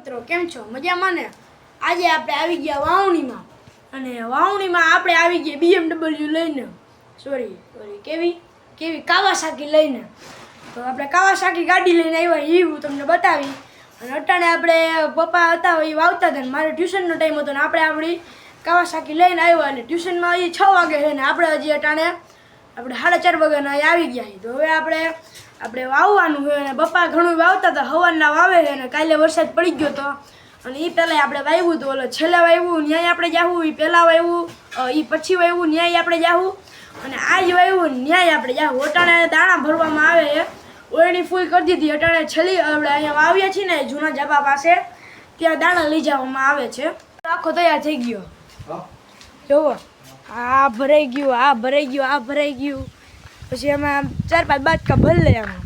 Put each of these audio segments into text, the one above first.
મિત્રો કેમ છો? મજામાં ને? આજે આપણે આવી ગયા વાવણીમાં અને વાવણીમાં આપણે આવી ગયા BMW લઈને કેવી કાવાસાકી લઈને. તો આપણે કાવાસાકી ગાડી લઈને આવ્યા એ હું તમને બતાવી. અને અટાણે આપણે પપ્પા હતા એ વાવતા હતા ને મારે ટ્યુશનનો ટાઈમ હતો ને આપણે આપણી કાવાસાકી લઈને આવ્યા એટલે ટ્યુશનમાં હજી 6 વાગે છે ને આપણે હજી અટાણે આપણે 4:30 વાગ્યાના આવી ગયા. તો હવે આપણે વાવવાનું છે અને પપ્પા ઘણું વાવતા હતા, હવારના વાવે છે અને કાલે વરસાદ પડી ગયો હતો અને એ પહેલાં આપણે વાવ્યું હતું. ઓલો છેલ્લા વાવ્યું ન્યાય આપણે જાવું, એ પહેલાં વાવ્યું એ પછી વાવ્યું ન્યાય આપણે જાવું અને આજ વાવ્યું ન્યાય આપણે જાવું. અટાણે દાણા ભરવામાં આવે છે, ઓળણી ફૂલ કરી દીધી. અટાણે છેલ્લી આપણે અહીંયા વાવ્યા છીએ ને જૂના જાપા પાસે ત્યાં દાણા લઈ જવામાં આવે છે. આખો તૈયાર થઈ ગયો જોવો, આ ભરાઈ ગયું. પછી એમાં 4-5 બાજકા ભરી લે આમાં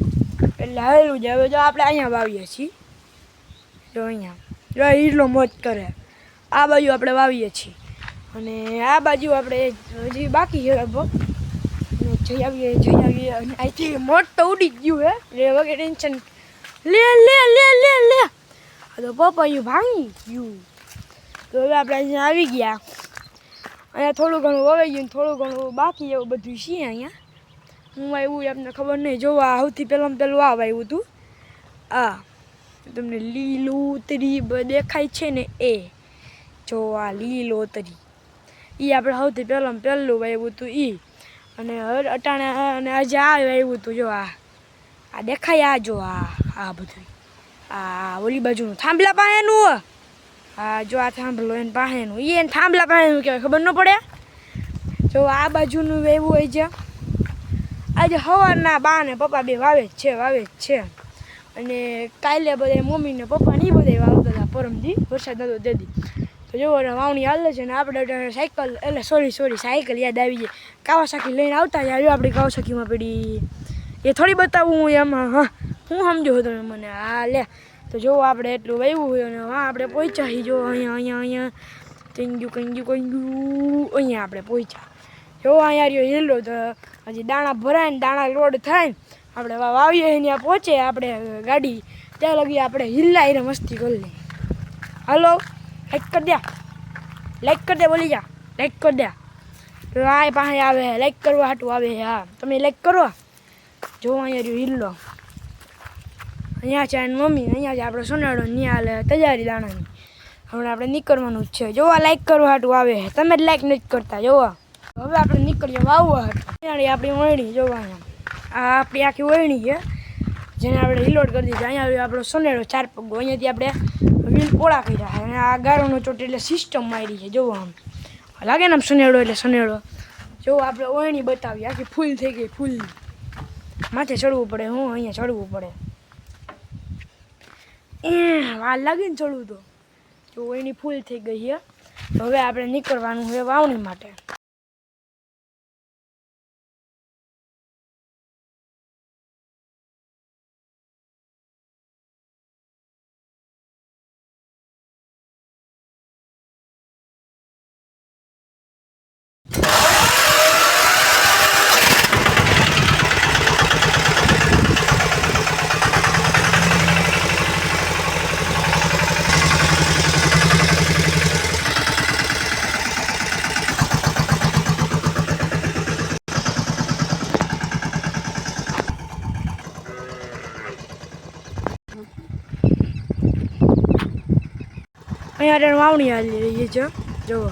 એટલે હવેલું જ. હવે જો આપણે અહીંયા વાવીએ છીએ, જો અહીંયા જો હીરલો મોજ કરે. આ બાજુ આપણે વાવીએ છીએ અને આ બાજુ આપણે હજી બાકી છે લગભગ. જઈ આવીએ અને અહીંથી મોટ તો ઉડી જ ગયું હે એટલે વગર ટેન્શન. લે આ તો પપૈયું ભાંગી ગયું. તો હવે આપણે અહીંયા આવી ગયા. અહીંયા થોડું ઘણું વવાઈ ગયું, થોડું ઘણું બાકી એવું બધું છે. અહીંયા હું આવ્યું આપને ખબર નહીં. જોવા સૌથી પહેલું આવ્યું હતું આ તમને લીલોતરી દેખાય છે ને એ જો આ લીલોતરી એ આપણે સૌથી પહેલું આવ્યું હતું એ. અને હવે અટાણે અને આજે આવ્યું હતું જો આ દેખાય. આ જો આ બધું આ ઓલી બાજુનું થાંભલા પાસેનું. હા જો આ થાંભલો એને પાસેનું એને થાંભલા પાસેનું કહેવાય, ખબર ન પડે. જો આ બાજુનું એવું હોય છે. આજે સવારના બા ને પપ્પા બે વાવે જ છે અને કાલે બધા મમ્મી ને પપ્પા ને એ બધા વાવતા હતા પરમથી વરસાદ નતો તેથી. તો જો વાવણી હાલે છે ને આપણે સાયકલ યાદ આવી જાય. કાવાસાકી લઈને આવતા જો આપણી કાવાસાકીમાં પડી એ થોડી બતાવું હું એમાં. હા હું સમજો તમે મને. હા લે તો જો આપણે એટલું વાવ્યું હોય અને હા આપણે પહોંચ્યા જો અહીંયા કંજ્યું અહીંયા આપણે પહોંચ્યા. જો અહીંયા રહ્યો હિલ્લો તો હજી દાણા ભરાય ને દાણા લોડ થાય ને આપણે વાવીએ ત્યાં પહોંચે આપણે ગાડી ત્યાં લગી આપણે હિલ્લાઈને મસ્તી કરી લઈએ. હલો લાઈક કરી દે બોલી જા લાઈક કરી દે. તો આ પાસે આવે લાઈક કરવા હાટું આવે. હા તમે લાઈક કરો. જો અહીંયા રહ્યો હિલ્લો, અહીંયા છે મમ્મી, અહીંયા છે આપણો સોનાડો. ત્યાં હાલે તૈયારી દાણાની. હમણાં આપણે નીકળવાનું જ છે. જોવા લાઈક કરવા હાટું આવે, તમે જ લાઈક નથી કરતા. જોવા હવે આપણે નીકળીએ વાવવા હાટું. આપણી વળણી જોવા અહીંયા આ આપણી આખી વળણી છે જેને આપણે રિલોડ કરી દીધી. અહીંયા આપણો સોનેડો 4 પગો, અહીંયાથી આપણે વ્હીલ પોળા કર્યા અને આ ગારોનો ચોટ એટલે સિસ્ટમ મારી છે. જોવો આમ લાગે ને આમ સોનેડો એટલે સોનેડો. જો આપણે વળણી બતાવીએ આખી ફૂલ થઈ ગઈ. ફૂલ માથે ચડવું પડે, હું અહીંયા ચડવું પડે. વાર લાગે ને ચડવું તો. જો વળણી ફૂલ થઈ ગઈ છે. હવે આપણે નીકળવાનું છે વાવણી માટે. અહીંયા વાવણી હાલી રહી છે જુઓ.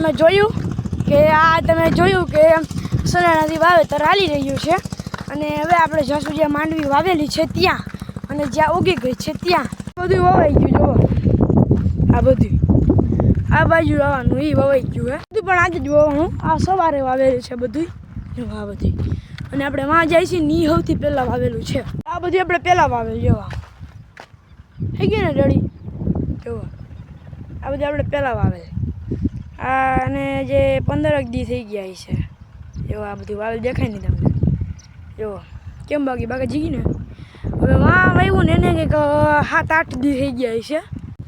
તમે જોયું કે સનેડાથી વાવેતર હાલી રહ્યું છે અને હવે આપણે જ્યાં સુધી માંડવી વાવેલી છે ત્યાં અને જ્યાં ઉગી ગઈ છે ત્યાં બધું વવાઈ ગયું. જુઓ આ બધું આ બાજુ વાવવાનું એ વવાઈ ગયું હે બધું પણ આજે જ વાવવાનું. આ સવારે વાવેલું છે બધું આ બધું અને આપણે વાં જાય છે ની સૌથી પહેલાં વાવેલું છે. આ બધું આપણે પહેલાં વાવેલું જોવા થઈ ગયું ને રેડી. જુઓ આ બધું આપણે પહેલાં વાવેલ અને જે 15 દી થઈ ગયા છે જો આ બધું વાવેલ દેખાય નહીં તમને. જુઓ કેમ બાકી જીગી ને હવે વાં વાવ્યું ને એને કંઈક 7-8 દી થઈ ગયા છે.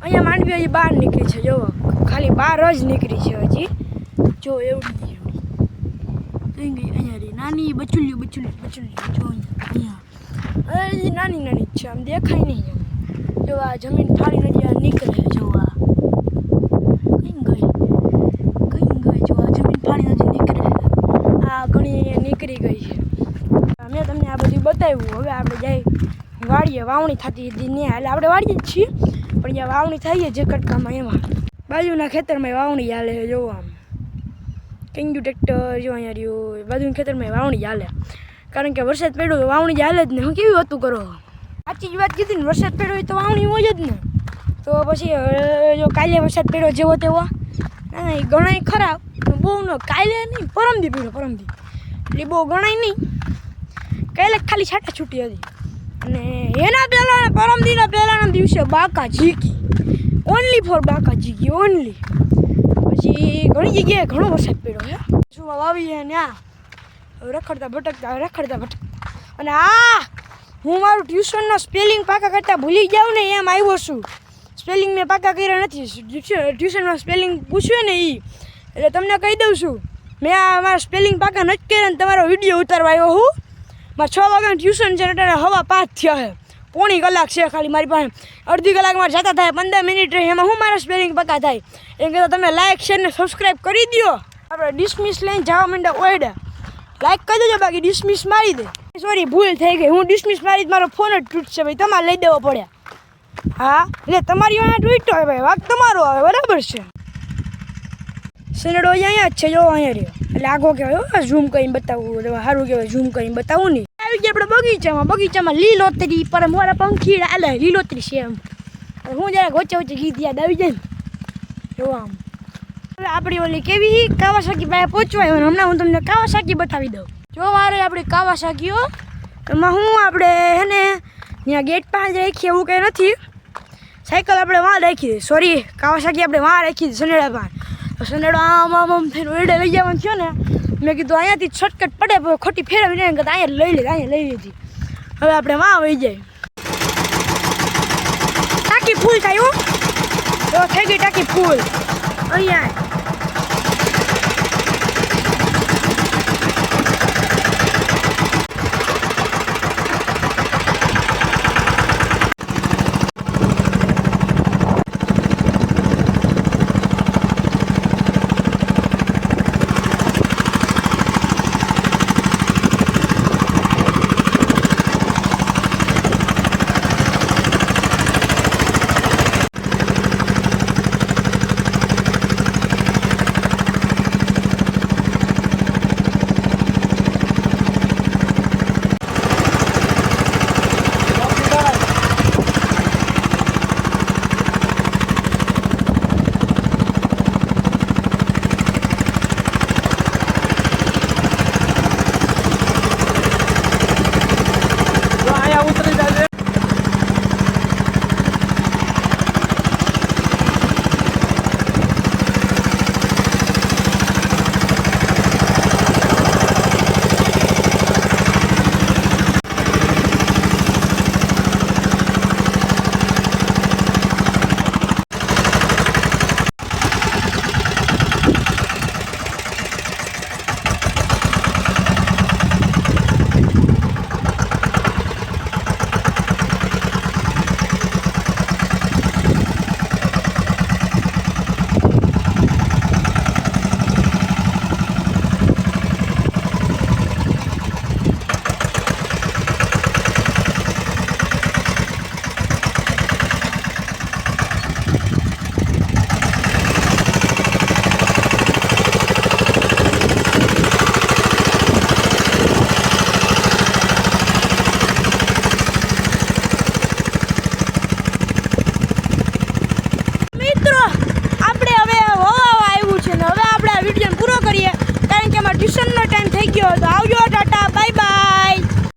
અહીંયા માંડવી હજી બહાર નીકળી છે. જુઓ ખાલી બહાર જ નીકળી છે હજી. જો એવડી થઈ ગઈ અહીંયા નાની બચુલ્યું જો અહીંયા હજી નાની જ છે આમ દેખાય નહીં એમ. જો આ જમીન ફાડીને જ્યાં નીકળે જો આ કઈ ગઈ જો આ જમીન ફાડીને હજી નીકળે આ ઘણી અહીંયા નીકળી ગઈ છે. મેં તમને આ બધું બતાવ્યું. હવે આપણે જાય વાડીએ વાવણી થતી હતી ને એટલે આપણે વાડીએ જ છીએ પણ જ્યાં વાવણી થઈ છે કટકામાં એમાં બાજુના ખેતરમાં વાવણી હાલે છે. જોવો આમ કંઈ ટ્રેક્ટર જો અહીંયા રહ્યું બાજુના ખેતરમાં વાવણી હાલે કારણ કે વરસાદ પડ્યો તો વાવણી હાલે જ ને. હું કેવી વાતું કરો સાચી જ વાત કીધી ને. વરસાદ પડ્યો હોય તો વાવણી હોય જ ને. તો પછી જો કાલે વરસાદ પડ્યો જેવો તેવો ના એ ગણાય ખરાબ બહુ ન કાલે નહીં પરમદી પડ્યો એટલે બહુ ગણાય નહીં. કાલે ખાલી છાટા છૂટી હતી અને એના પહેલાં પરમદીના પહેલાંના દિવસે બાકા ઝીકી ઓનલી ફોર બાકા ઝીકી ઓનલી. પછી ઘણી જગ્યાએ ઘણો વરસાદ પડ્યો છે. શું વાવીએ ને આ રખડતા ભટકતા અને હું મારું ટ્યુશનનો સ્પેલિંગ પાકા કરતાં ભૂલી જાઉં ને એમ આવ્યો છું. સ્પેલિંગ મેં પાકા કર્યા નથી. ટ્યુશનમાં સ્પેલિંગ પૂછ્યું ને એટલે તમને કહી દઉં છું મેં મારા સ્પેલિંગ પાકા નથી કર્યા ને તમારો વિડીયો ઉતારવા આવ્યો હું. મારે 6 વાગ્યાનું ટ્યુશન છે એટલે 5:15 થયા છે. પોણી કલાક છે ખાલી મારી પાસે. અડધી કલાક મારે જતા થાય 15 મિનિટ રહી એમાં હું મારા સ્પેલિંગ પક્કા થાય એમ કહેતા તમે લાઇક શેર ને સબસ્ક્રાઈબ કરી દો. આપણે ડિસમિસ લઈને જવા માંડ્યા ઓયડા. લાઇક કરી દેજો બાકી ડિસમિસ મારી દે. સોરી ભૂલ થઈ ગઈ. હું ડિસમિસ મારી મારો ફોન જ તૂટશે ભાઈ. તમારે લઈ દેવો પડ્યા. હા એટલે તમારી અહીંયા તૂટ્યો હોય ભાઈ વાક તમારો આવે બરાબર છે. સનેડો અહીંયા જ છે જો અહીંયા રહ્યો એટલે આગો કહેવાય ઝૂમ કરીને બતાવવું સારું કહેવાય. ઝૂમ કરીને બતાવવું નહીં. આવી ગયા આપણે બગીચામાં લીલોતરી પર મારા પંખીડા એટલે લીલોતરી છે એમ. હું જરા વચ્ચે ગીત યાદ આવી જાય ને જોવા આમ. હવે આપણી ઓલી કેવી કાવાસાકી પાસે પહોંચવાય હમણાં હું તમને કાવાસાકી બતાવી દઉં. જો મારે આપણી કાવાસાકીઓ એમાં હું આપણે હે ને ત્યાં ગેટ પાસે રાખીએ એવું કંઈ નથી. સાયકલ આપણે વાં રાખી દઈએ. સોરી કાવાસાકી આપણે વાં રાખી દીધી સનેડા પાસે. સનેડો આમ થઈને ઓરડે લઈ જવાનું થયો ને મેં કીધું અહીંયાથી શોર્ટકટ પડે ખોટી ફેરવી ને અહીંયા લઈ લીધી. હવે આપણે વાં વહી જાય. ટાંકી ફૂલ થાય હો તો થઈ ગઈ ટાંકી ફૂલ અહીંયા. મિત્રો આપણે હવે વવાવા આવ્યું છે ને હવે આપણે આ વિડીયો પૂરો કરીએ કારણ કે અમારા ટ્યુશનનો ટાઈમ થઈ ગયો તો આવજો ટાટા બાય બાય